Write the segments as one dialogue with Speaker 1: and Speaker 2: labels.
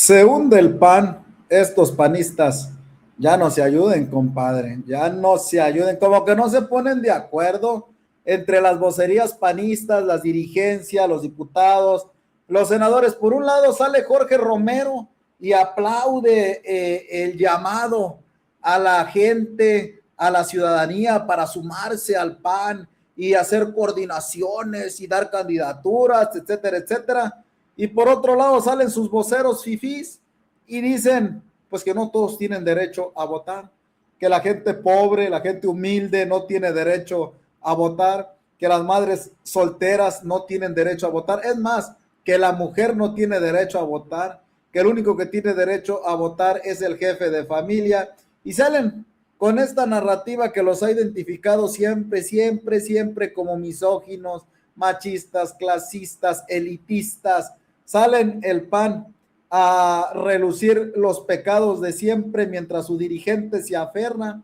Speaker 1: Se hunde el PAN, estos panistas ya no se ayuden, compadre, ya no se ayuden, como que no se ponen de acuerdo entre las vocerías panistas, las dirigencias, los diputados, los senadores. Por un lado sale Jorge Romero y aplaude el llamado a la gente, a la ciudadanía para sumarse al PAN y hacer coordinaciones y dar candidaturas, etcétera, etcétera. Y por otro lado salen sus voceros fifís y dicen pues que no todos tienen derecho a votar, que la gente pobre, la gente humilde no tiene derecho a votar, que las madres solteras no tienen derecho a votar, es más, que la mujer no tiene derecho a votar, que el único que tiene derecho a votar es el jefe de familia, y salen con esta narrativa que los ha identificado siempre, siempre, siempre como misóginos, machistas, clasistas, elitistas. Salen el PAN a relucir los pecados de siempre mientras su dirigente se aferra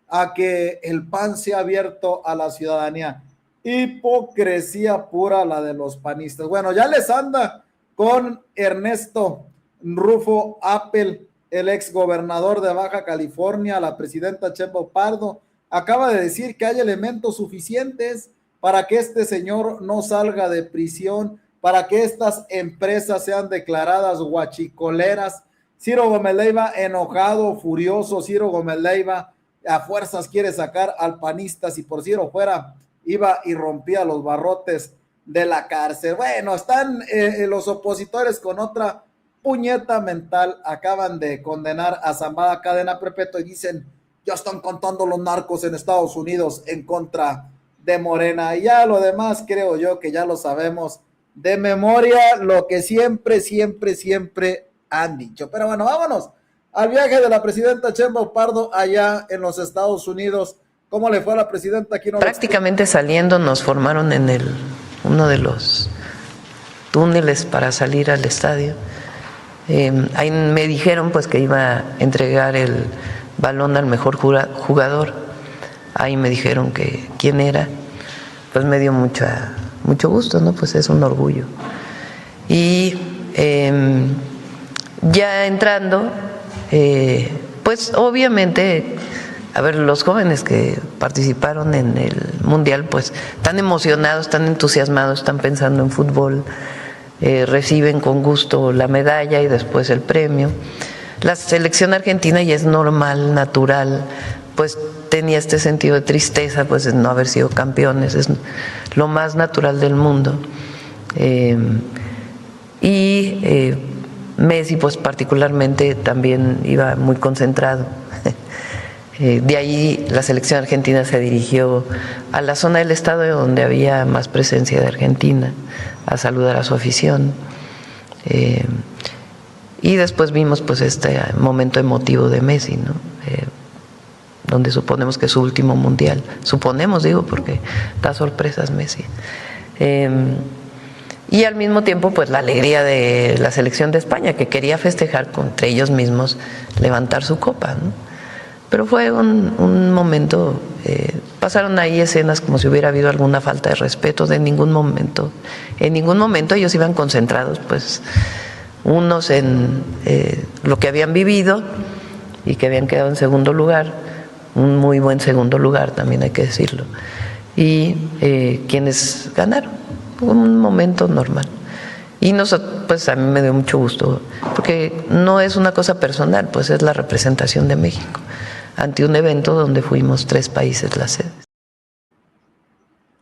Speaker 1: a que el PAN sea abierto a la ciudadanía. Hipocresía pura la de los panistas. Bueno, ya les anda con Ernesto Rufo Appel, el ex gobernador de Baja California. La presidenta Sheinbaum Pardo acaba de decir que hay elementos suficientes para que este señor no salga de prisión, para que estas empresas sean declaradas huachicoleras. Ciro Gómez Leiva enojado, furioso. Ciro Gómez Leiva a fuerzas quiere sacar al panista, si por Ciro fuera, iba y rompía los barrotes de la cárcel. Bueno, están los opositores con otra puñeta mental, acaban de condenar a Zambada cadena perpetua y dicen, ya están contando los narcos en Estados Unidos en contra de Morena. Y ya lo demás creo yo que ya lo sabemos de memoria, lo que siempre, siempre, siempre han dicho. Pero bueno, vámonos al viaje de la presidenta Sheinbaum Pardo allá en los Estados Unidos. ¿Cómo le fue a la presidenta? Aquí no
Speaker 2: prácticamente saliendo nos formaron en uno de los túneles para salir al estadio. Ahí me dijeron pues que iba a entregar el balón al mejor jugador. Ahí me dijeron que quién era. Pues me dio mucho gusto, ¿no? Pues es un orgullo. Y ya entrando, pues obviamente, a ver, los jóvenes que participaron en el Mundial, pues están emocionados, están entusiasmados, están pensando en fútbol, reciben con gusto la medalla y después el premio. La selección argentina, y es normal, natural, pues tenía este sentido de tristeza, pues de no haber sido campeones, es lo más natural del mundo. Messi, pues particularmente, también iba muy concentrado. De ahí la selección argentina se dirigió a la zona del estadio donde había más presencia de Argentina, a saludar a su afición. Y después vimos pues este momento emotivo de Messi, ¿no? Donde suponemos que es su último mundial. Suponemos, digo, porque da sorpresas Messi. Y al mismo tiempo pues la alegría de la selección de España, que quería festejar entre ellos mismos, levantar su copa, ¿no? Pero fue un momento, pasaron ahí escenas como si hubiera habido alguna falta de respeto. En ningún momento ellos iban concentrados, pues unos en lo que habían vivido y que habían quedado en segundo lugar, un muy buen segundo lugar también hay que decirlo, y quienes ganaron, un momento normal. Y nosotros, pues a mí me dio mucho gusto, porque no es una cosa personal, pues es la representación de México ante un evento donde fuimos 3 países las sedes.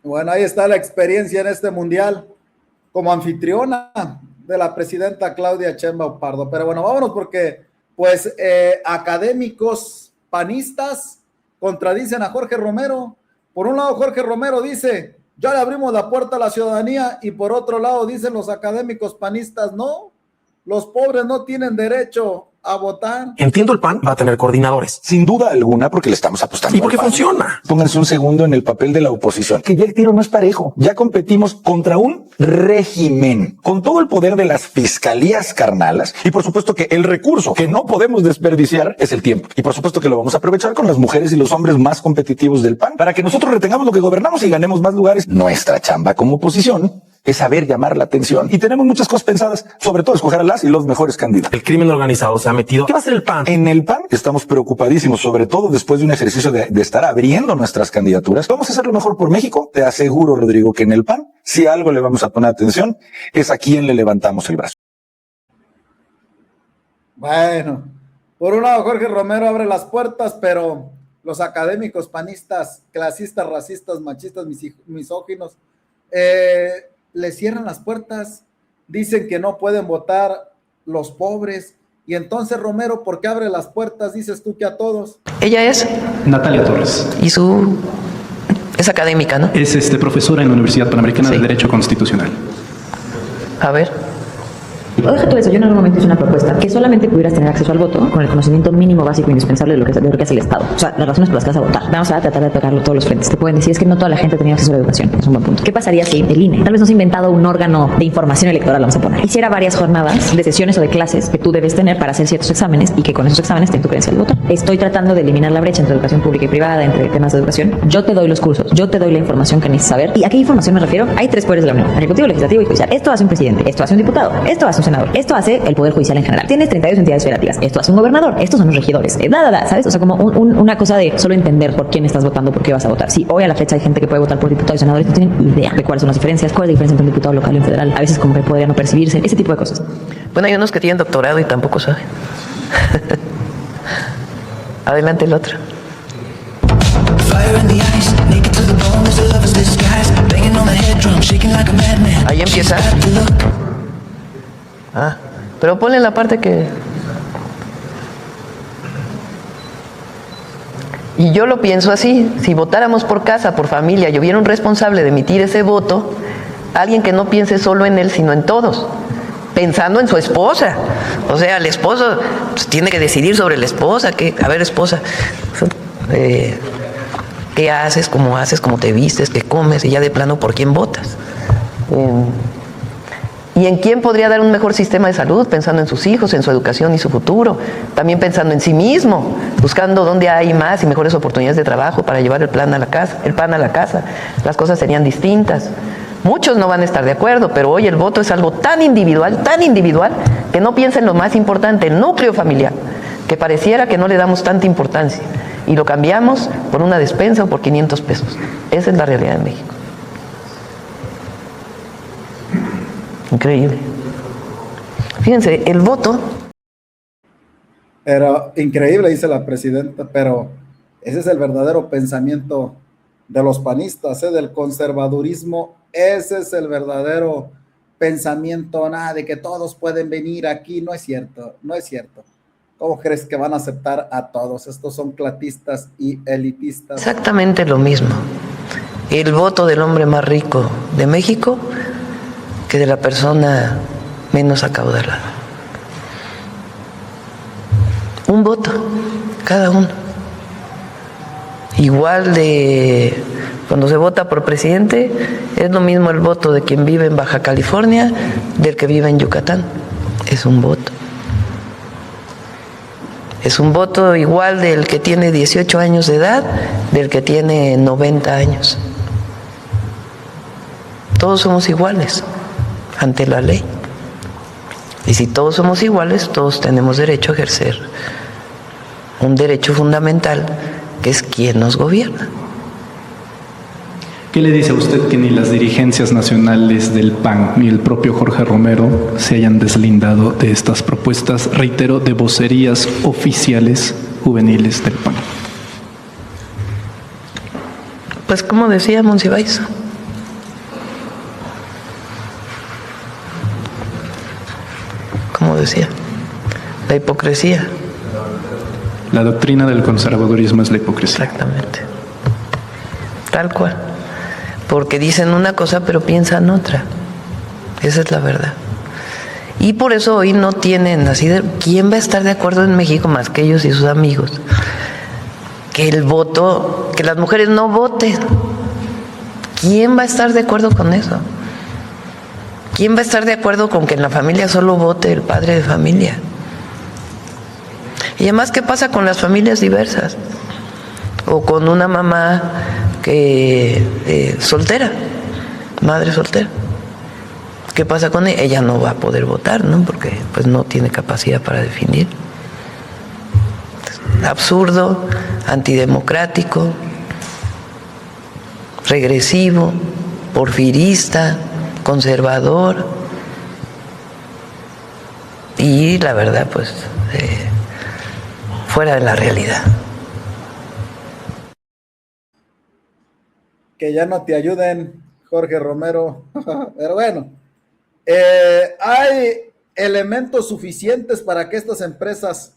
Speaker 1: Bueno, ahí está la experiencia en este mundial como anfitriona de la presidenta Claudia Sheinbaum Pardo. Pero bueno, vámonos porque pues académicos panistas contradicen a Jorge Romero. Por un lado, Jorge Romero dice, ya le abrimos la puerta a la ciudadanía, y por otro lado dicen los académicos panistas, no, los pobres no tienen derecho a votar.
Speaker 3: Entiendo, el PAN va a tener coordinadores.
Speaker 4: Sin duda alguna, porque le estamos apostando.
Speaker 3: Y porque
Speaker 4: al PAN.
Speaker 3: funciona.
Speaker 4: Pónganse un segundo en el papel de la oposición, que ya el tiro no es parejo. Ya competimos contra un régimen con todo el poder de las fiscalías carnalas. Y por supuesto que el recurso que no podemos desperdiciar es el tiempo. Y por supuesto que lo vamos a aprovechar con las mujeres y los hombres más competitivos del PAN para que nosotros retengamos lo que gobernamos y ganemos más lugares. Nuestra chamba como oposición es saber llamar la atención, y tenemos muchas cosas pensadas, sobre todo escoger a las y los mejores candidatos.
Speaker 3: El crimen organizado se ha metido. ¿Qué va a hacer el PAN?
Speaker 4: En el PAN estamos preocupadísimos, sobre todo después de un ejercicio de estar abriendo nuestras candidaturas. Vamos a hacer lo mejor por México. Te aseguro, Rodrigo, que en el PAN, si algo le vamos a poner atención, es a quién le levantamos el brazo.
Speaker 1: Bueno, por un lado Jorge Romero abre las puertas, pero los académicos panistas, clasistas, racistas, machistas, misóginos, le cierran las puertas, dicen que no pueden votar los pobres. Y entonces, Romero, ¿por qué abre las puertas? Dices tú que a todos.
Speaker 2: Ella es
Speaker 5: Natalia Torres.
Speaker 2: y es académica, ¿no?
Speaker 5: Es profesora en la Universidad Panamericana
Speaker 2: Sí.
Speaker 5: de Derecho Constitucional.
Speaker 2: A ver.
Speaker 6: Deja todo eso. Yo en algún momento hice una propuesta que solamente pudieras tener acceso al voto con el conocimiento mínimo básico e indispensable de lo que hace el Estado. O sea, las razones por las que vas a votar. Vamos a tratar de tocarlo todos los frentes. Te pueden decir es que no toda la gente tenía acceso a la educación. Es un buen punto. ¿Qué pasaría si el INE tal vez nos ha inventado un órgano de información electoral, vamos a poner, hiciera varias jornadas de sesiones o de clases que tú debes tener para hacer ciertos exámenes y que con esos exámenes te tu credencial de votar? Estoy tratando de eliminar la brecha entre educación pública y privada, entre temas de educación. Yo te doy los cursos, yo te doy la información que necesitas saber. ¿Y a qué información me refiero? Hay tres poderes de la Unión: ejecutivo, legislativo y judicial. Esto hace un presidente, esto hace un diputado, esto hace un senador, esto hace el Poder Judicial en general. Tienes 32 entidades federativas. Esto hace un gobernador. Estos son los regidores. ¿Sabes? O sea, como una cosa de solo entender por quién estás votando, por qué vas a votar. Sí, hoy a la fecha hay gente que puede votar por diputados y senadores, no tienen idea de cuáles son las diferencias, cuál es la diferencia entre un diputado local y un federal. A veces como que podría no percibirse, ese tipo de cosas.
Speaker 2: Bueno, hay unos que tienen doctorado y tampoco saben. Adelante el otro. Ahí empieza. Pero ponle la parte que... Y yo lo pienso así: si votáramos por casa, por familia, y hubiera un responsable de emitir ese voto, alguien que no piense solo en él, sino en todos, pensando en su esposa. O sea, el esposo pues, tiene que decidir sobre la esposa. A ver, esposa, ¿qué haces? ¿Cómo te vistes? ¿Qué comes? Y ya de plano, ¿por quién votas? ¿Y en quién podría dar un mejor sistema de salud? Pensando en sus hijos, en su educación y su futuro. También pensando en sí mismo, buscando dónde hay más y mejores oportunidades de trabajo para llevar el pan a la casa. Las cosas serían distintas. Muchos no van a estar de acuerdo, pero hoy el voto es algo tan individual, que no piensa en lo más importante, el núcleo familiar, que pareciera que no le damos tanta importancia. Y lo cambiamos por una despensa o por 500 pesos. Esa es la realidad de México. Increíble. Fíjense, el voto...
Speaker 1: Pero increíble, dice la presidenta, pero ese es el verdadero pensamiento de los panistas, del conservadurismo. Ese es el verdadero pensamiento, nada de que todos pueden venir aquí. No es cierto. ¿Cómo crees que van a aceptar a todos? Estos son clatistas y elitistas.
Speaker 2: Exactamente lo mismo. El voto del hombre más rico de México que de la persona menos acaudalada. Un voto, cada uno. Igual de cuando se vota por presidente, es lo mismo el voto de quien vive en Baja California del que vive en Yucatán. Es un voto. Es un voto igual del que tiene 18 años de edad, del que tiene 90 años. Todos somos iguales ante la ley. Y si todos somos iguales, todos tenemos derecho a ejercer un derecho fundamental, que es quién nos gobierna.
Speaker 5: ¿Qué le dice a usted que ni las dirigencias nacionales del PAN ni el propio Jorge Romero se hayan deslindado de estas propuestas, reitero, de vocerías oficiales juveniles del PAN?
Speaker 2: Pues como decía Monsiváis, la hipocresía.
Speaker 5: La doctrina del conservadurismo es la hipocresía.
Speaker 2: Exactamente. Tal cual. Porque dicen una cosa pero piensan otra. Esa es la verdad. Y por eso hoy no tienen así de, ¿quién va a estar de acuerdo en México más que ellos y sus amigos? Que el voto, que las mujeres no voten. ¿Quién va a estar de acuerdo con eso? ¿Quién va a estar de acuerdo con que en la familia solo vote el padre de familia? Y además, ¿qué pasa con las familias diversas? O con una mamá que soltera, madre soltera. ¿Qué pasa con ella? Ella no va a poder votar, ¿no? Porque pues no tiene capacidad para definir. Absurdo, antidemocrático, regresivo, porfirista, conservador. Y la verdad, pues, fuera de la realidad.
Speaker 1: Que ya no te ayuden, Jorge Romero. Pero bueno, hay elementos suficientes para que estas empresas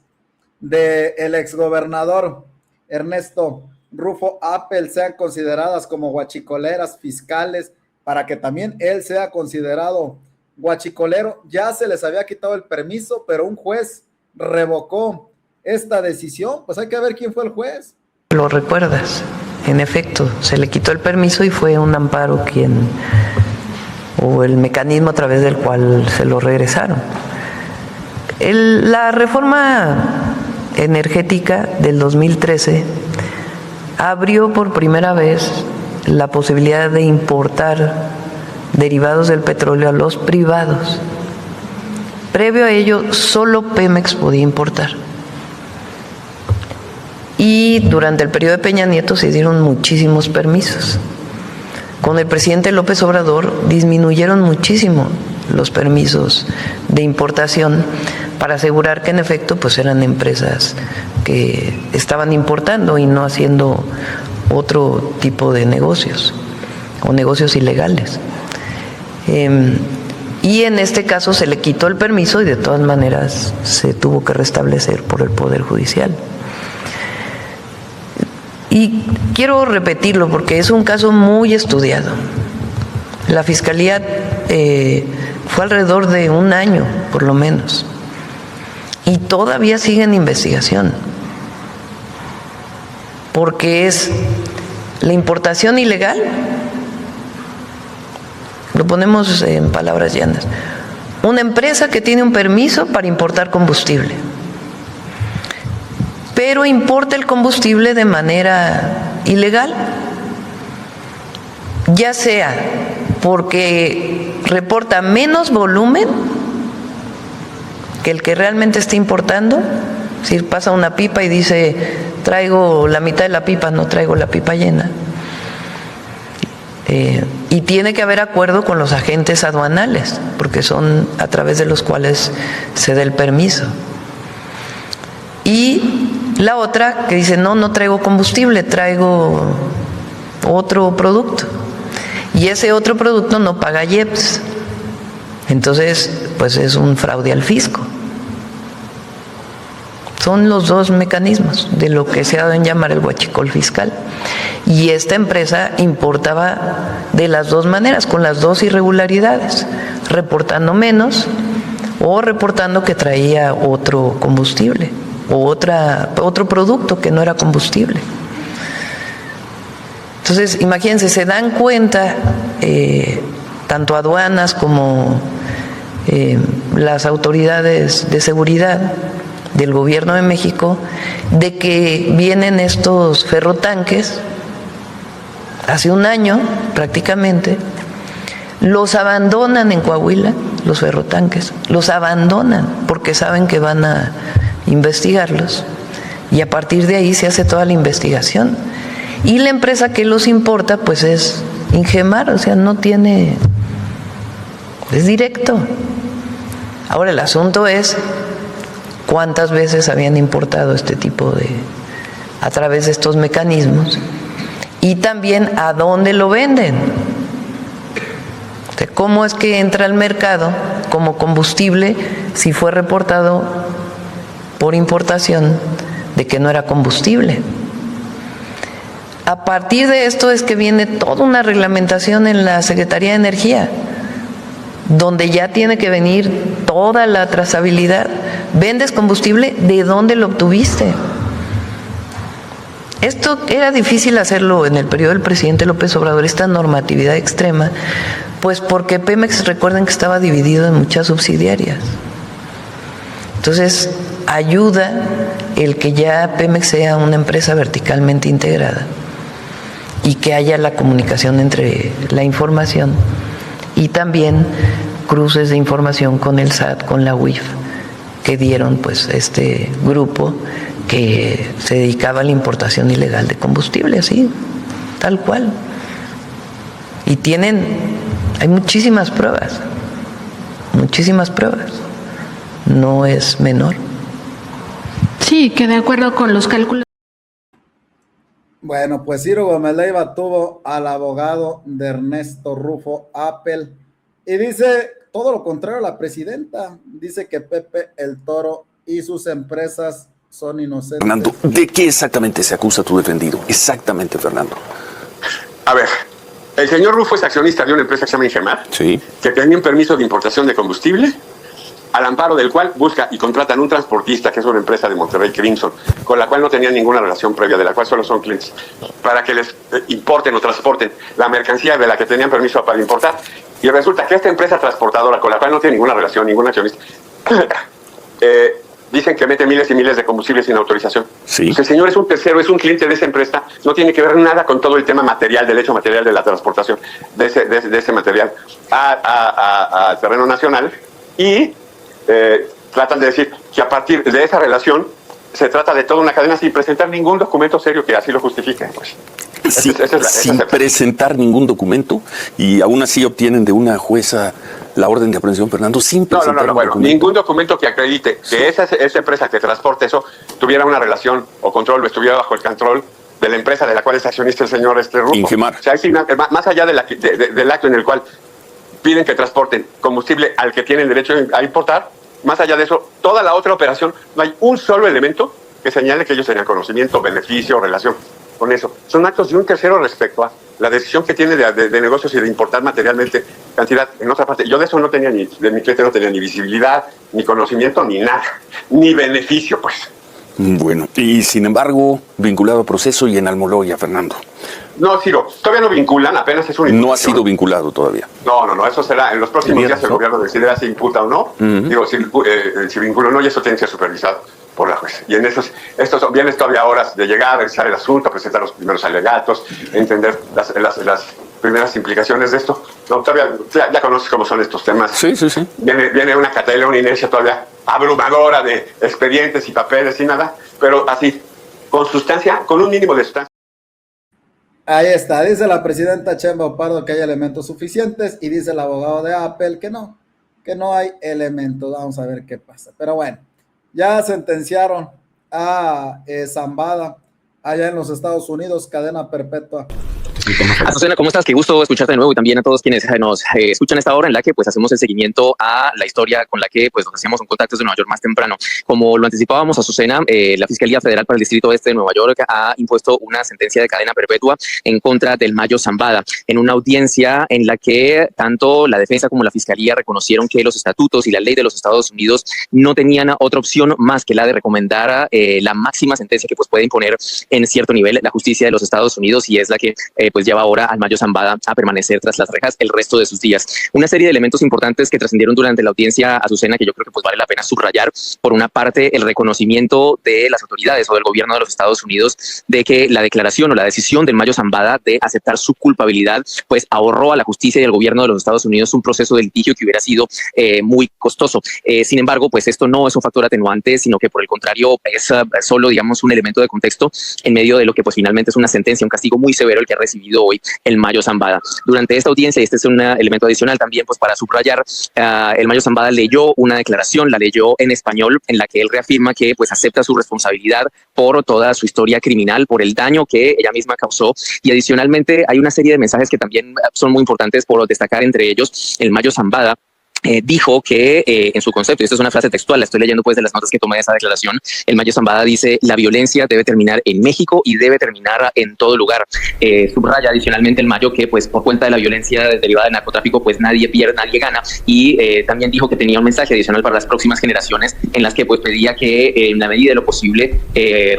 Speaker 1: del exgobernador Ernesto Rufo Apple sean consideradas como guachicoleras fiscales, para que también él sea considerado guachicolero. Ya se les había quitado el permiso, pero un juez revocó esta decisión. Pues hay que ver quién fue el juez.
Speaker 2: Lo recuerdas, en efecto, se le quitó el permiso y fue un amparo o el mecanismo a través del cual se lo regresaron. La reforma energética del 2013 abrió por primera vez la posibilidad de importar derivados del petróleo a los privados. Previo a ello, solo Pemex podía importar. Y durante el periodo de Peña Nieto se dieron muchísimos permisos. Con el presidente López Obrador disminuyeron muchísimo los permisos de importación para asegurar que en efecto pues eran empresas que estaban importando y no haciendo otro tipo de negocios o negocios ilegales. Y en este caso se le quitó el permiso y de todas maneras se tuvo que restablecer por el Poder Judicial. Y quiero repetirlo porque es un caso muy estudiado. La Fiscalía fue alrededor de un año, por lo menos, y todavía sigue en investigación, porque es la importación ilegal, lo ponemos en palabras llanas, una empresa que tiene un permiso para importar combustible, pero importa el combustible de manera ilegal, ya sea porque reporta menos volumen que el que realmente está importando. Es decir, pasa una pipa y dice, traigo la mitad de la pipa, no traigo la pipa llena. Y tiene que haber acuerdo con los agentes aduanales, porque son a través de los cuales se da el permiso. Y la otra que dice, no traigo combustible, traigo otro producto. Y ese otro producto no paga IEPS. Entonces, pues es un fraude al fisco. Son los dos mecanismos de lo que se ha dado en llamar el huachicol fiscal. Y esta empresa importaba de las dos maneras, con las dos irregularidades, reportando menos o reportando que traía otro combustible o otro producto que no era combustible. Entonces, imagínense, se dan cuenta tanto aduanas como las autoridades de seguridad del gobierno de México de que vienen estos ferrotanques hace un año prácticamente, los abandonan en Coahuila, los ferrotanques, los abandonan porque saben que van a investigarlos y a partir de ahí se hace toda la investigación. Y la empresa que los importa pues es Ingemar, o sea, no tiene, es directo. Ahora el asunto es cuántas veces habían importado este tipo a través de estos mecanismos y también a dónde lo venden. O sea, cómo es que entra al mercado como combustible si fue reportado por importación de que no era combustible. A partir de esto es que viene toda una reglamentación en la Secretaría de Energía, donde ya tiene que venir toda la trazabilidad. ¿Vendes combustible? ¿De dónde lo obtuviste? Esto era difícil hacerlo en el periodo del presidente López Obrador, esta normatividad extrema, pues porque Pemex, recuerden que estaba dividido en muchas subsidiarias. Entonces, ayuda el que ya Pemex sea una empresa verticalmente integrada y que haya la comunicación entre la información y también cruces de información con el SAT, con la UIF, que dieron pues este grupo que se dedicaba a la importación ilegal de combustible, así, tal cual. Y hay muchísimas pruebas, no es menor.
Speaker 7: Sí, que de acuerdo con los cálculos.
Speaker 1: Bueno, pues Ciro Gómez Leiva tuvo al abogado de Ernesto Rufo Apple y dice todo lo contrario a la presidenta. Dice que Pepe el Toro y sus empresas son inocentes.
Speaker 8: Fernando, ¿de qué exactamente se acusa a tu defendido? Exactamente, Fernando.
Speaker 9: A ver, el señor Rufo es accionista de una empresa que se llama Ingemar,
Speaker 8: Sí.
Speaker 9: que tenía un permiso de importación de combustible, al amparo del cual busca y contratan un transportista, que es una empresa de Monterrey, Crimson, con la cual no tenían ninguna relación previa, de la cual solo son clientes, para que les importen o transporten la mercancía de la que tenían permiso para importar. Y resulta que esta empresa transportadora, con la cual no tiene ninguna relación, ningún accionista, dicen que mete miles y miles de combustibles sin autorización.
Speaker 8: Sí.
Speaker 9: Pues el señor es un tercero, es un cliente de esa empresa, no tiene que ver nada con todo el tema material, del hecho material de la transportación de ese material al terreno nacional, y tratan de decir que a partir de esa relación se trata de toda una cadena sin presentar ningún documento serio que así lo justifique. Pues.
Speaker 8: Sí, sin presentar ningún documento, y aún así obtienen de una jueza la orden de aprehensión, Fernando, sin presentar
Speaker 9: ningún documento que acredite que esa empresa que transporte eso tuviera una relación o control, o estuviera bajo el control de la empresa de la cual es accionista el señor Rufo.
Speaker 8: Ingemar.
Speaker 9: O sea, más allá del acto en el cual piden que transporten combustible al que tienen derecho a importar, más allá de eso, toda la otra operación, no hay un solo elemento que señale que ellos tenían conocimiento, beneficio, relación con eso. Son actos de un tercero respecto a la decisión que tiene de negocios y de importar materialmente cantidad en otra parte. Yo de eso no tenía de mi cliente no tenía ni visibilidad, ni conocimiento, ni nada, ni beneficio, pues.
Speaker 8: Bueno, y sin embargo, vinculado a proceso y en Almoloya, Fernando.
Speaker 9: No, Ciro, todavía no vinculan, apenas es un...
Speaker 8: No ha sido vinculado todavía.
Speaker 9: No, eso será, en los próximos días el gobierno decidirá si imputa o no. Digo, si vincula o no, y eso tiene que ser supervisado por la jueza. Y en estos vienen todavía horas de llegar, revisar el asunto, presentar los primeros alegatos, entender las primeras implicaciones de esto. No, todavía ya conoces cómo son estos temas.
Speaker 8: Sí.
Speaker 9: Viene una catedral, una inercia todavía abrumadora de expedientes y papeles y nada, pero así, con sustancia, con un mínimo de sustancia.
Speaker 1: Ahí está, dice la presidenta Sheinbaum Pardo que hay elementos suficientes y dice el abogado de Apple que no hay elementos. Vamos a ver qué pasa. Pero bueno, ya sentenciaron a Zambada allá en los Estados Unidos, cadena perpetua.
Speaker 10: Azucena, ¿cómo estás? Qué gusto escucharte de nuevo, y también a todos quienes nos escuchan a esta hora en la que pues hacemos el seguimiento a la historia con la que pues nos hacíamos en Contactos de Nueva York más temprano. Como lo anticipábamos, Azucena, la Fiscalía Federal para el Distrito Este de Nueva York ha impuesto una sentencia de cadena perpetua en contra del Mayo Zambada, en una audiencia en la que tanto la defensa como la Fiscalía reconocieron que los estatutos y la ley de los Estados Unidos no tenían otra opción más que la de recomendar la máxima sentencia que pues puede imponer en cierto nivel la justicia de los Estados Unidos, y es la que pues lleva ahora al Mayo Zambada a permanecer tras las rejas el resto de sus días. Una serie de elementos importantes que trascendieron durante la audiencia, Azucena, que yo creo que pues vale la pena subrayar. Por una parte, el reconocimiento de las autoridades o del gobierno de los Estados Unidos de que la declaración o la decisión del Mayo Zambada de aceptar su culpabilidad pues ahorró a la justicia y al gobierno de los Estados Unidos un proceso de litigio que hubiera sido muy costoso. Sin embargo, pues esto no es un factor atenuante, sino que por el contrario es solo, digamos, un elemento de contexto en medio de lo que pues finalmente es una sentencia, un castigo muy severo el que ha recibido hoy el Mayo Zambada. Durante esta audiencia, este es un elemento adicional también pues para subrayar, el Mayo Zambada leyó una declaración, la leyó en español, en la que él reafirma que pues acepta su responsabilidad por toda su historia criminal, por el daño que ella misma causó, y adicionalmente hay una serie de mensajes que también son muy importantes por destacar. Entre ellos, el Mayo Zambada dijo que en su concepto, y esta es una frase textual, la estoy leyendo pues de las notas que tomé de esa declaración, el Mayo Zambada dice: la violencia debe terminar en México y debe terminar en todo lugar. Subraya adicionalmente el Mayo que pues por cuenta de la violencia derivada del narcotráfico pues nadie pierde, nadie gana, y también dijo que tenía un mensaje adicional para las próximas generaciones en las que pues pedía que en la medida de lo posible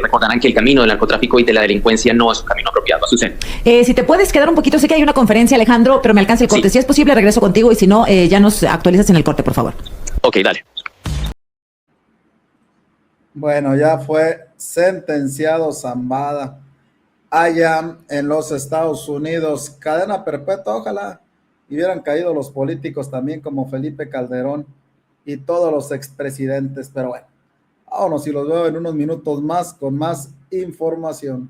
Speaker 10: recordaran que el camino del narcotráfico y de la delincuencia no es un camino apropiado. Azucena.
Speaker 6: Si te puedes quedar un poquito, sé que hay una conferencia, Alejandro, pero me alcanza el corte.
Speaker 10: Sí.
Speaker 6: Si es posible, regreso contigo, y si no, ya nos actualizas en el corte, por favor.
Speaker 10: Ok, dale.
Speaker 1: Bueno, ya fue sentenciado Zambada allá en los Estados Unidos. Cadena perpetua, ojalá y hubieran caído los políticos también como Felipe Calderón y todos los expresidentes. Pero bueno, vámonos y los veo en unos minutos más con más información.